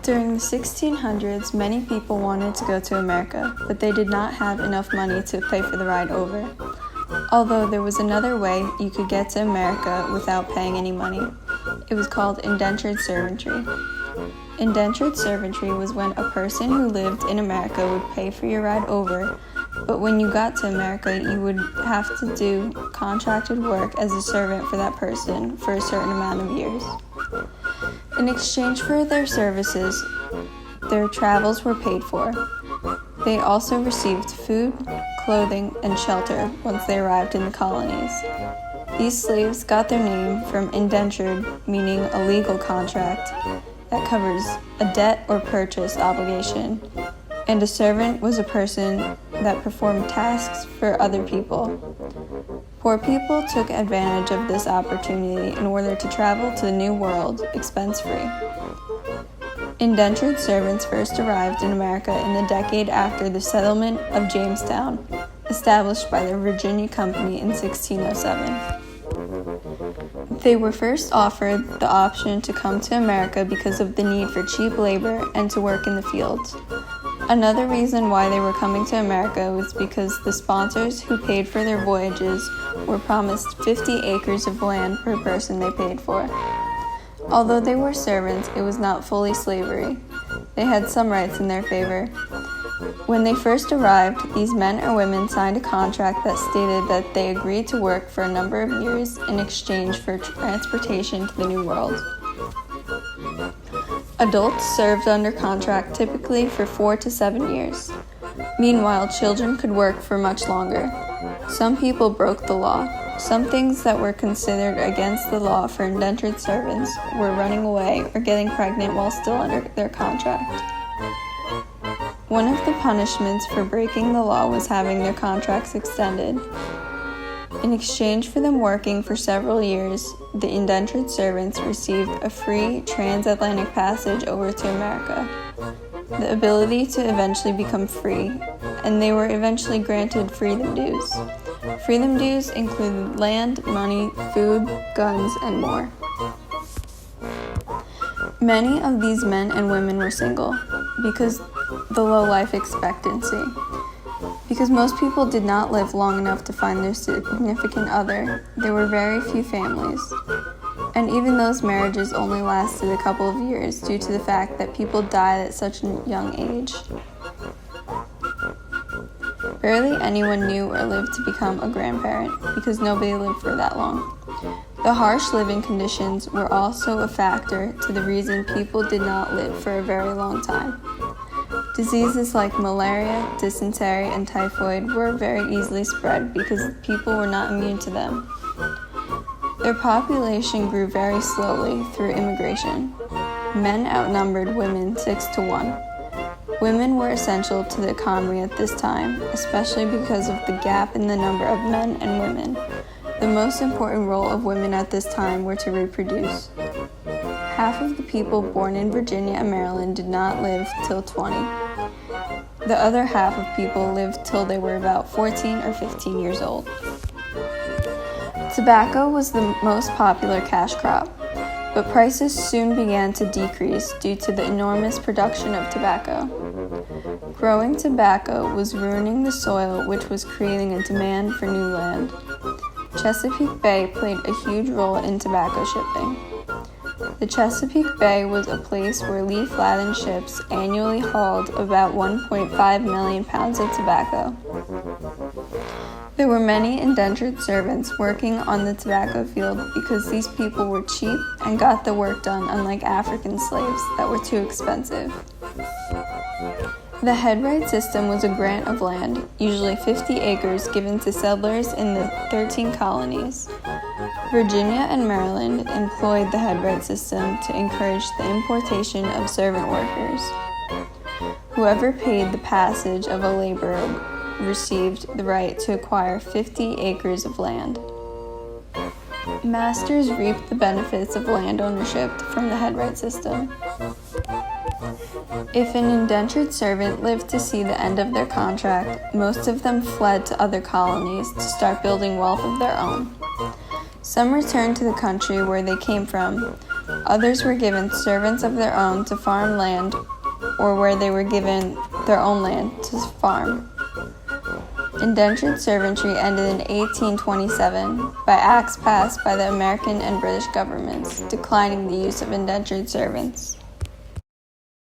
During the 1600s, many people wanted to go to America, but they did not have enough money to pay for the ride over. Although there was another way you could get to America without paying any money. It was called indentured servantry. Indentured servantry was when a person who lived in America would pay for your ride over, but when you got to America, you would have to do contracted work as a servant for that person for a certain amount of years. In exchange for their services, their travels were paid for. They also received food, clothing, and shelter once they arrived in the colonies. These slaves got their name from indentured, meaning a legal contract that covers a debt or purchase obligation, and a servant was a person that performed tasks for other people. Poor people took advantage of this opportunity in order to travel to the New World expense-free. Indentured servants first arrived in America in the decade after the settlement of Jamestown, established by the Virginia Company in 1607. They were first offered the option to come to America because of the need for cheap labor and to work in the fields. Another reason why they were coming to America was because the sponsors who paid for their voyages were promised 50 acres of land per person they paid for. Although they were servants, it was not fully slavery. They had some rights in their favor. When they first arrived, these men or women signed a contract that stated that they agreed to work for a number of years in exchange for transportation to the New World. Adults served under contract typically for 4 to 7 years. Meanwhile, children could work for much longer. Some people broke the law. Some things that were considered against the law for indentured servants were running away or getting pregnant while still under their contract. One of the punishments for breaking the law was having their contracts extended. In exchange for them working for several years, the indentured servants received a free transatlantic passage over to America, the ability to eventually become free, and they were eventually granted freedom dues. Freedom dues included land, money, food, guns, and more. Many of these men and women were single because the low life expectancy. Because most people did not live long enough to find their significant other, there were very few families. And even those marriages only lasted a couple of years due to the fact that people died at such a young age. Barely anyone knew or lived to become a grandparent because nobody lived for that long. The harsh living conditions were also a factor to the reason people did not live for a very long time. Diseases like malaria, dysentery, and typhoid were very easily spread because people were not immune to them. Their population grew very slowly through immigration. Men outnumbered women 6 to 1. Women were essential to the economy at this time, especially because of the gap in the number of men and women. The most important role of women at this time were to reproduce. Half of the people born in Virginia and Maryland did not live till 20. The other half of people lived till they were about 14 or 15 years old. Tobacco was the most popular cash crop, but prices soon began to decrease due to the enormous production of tobacco. Growing tobacco was ruining the soil, which was creating a demand for new land. Chesapeake Bay played a huge role in tobacco shipping. The Chesapeake Bay was a place where leaf-laden ships annually hauled about 1.5 million pounds of tobacco. There were many indentured servants working on the tobacco field because these people were cheap and got the work done, unlike African slaves that were too expensive. The headright system was a grant of land, usually 50 acres, given to settlers in the 13 colonies. Virginia and Maryland employed the headright system to encourage the importation of servant workers. Whoever paid the passage of a laborer received the right to acquire 50 acres of land. Masters reaped the benefits of land ownership from the headright system. If an indentured servant lived to see the end of their contract, most of them fled to other colonies to start building wealth of their own. Some returned to the country where they came from, Others were given servants of their own to farm land, or where they were given their own land to farm. Indentured servantry ended in 1827 by acts passed by the American and British governments declining the use of indentured servants.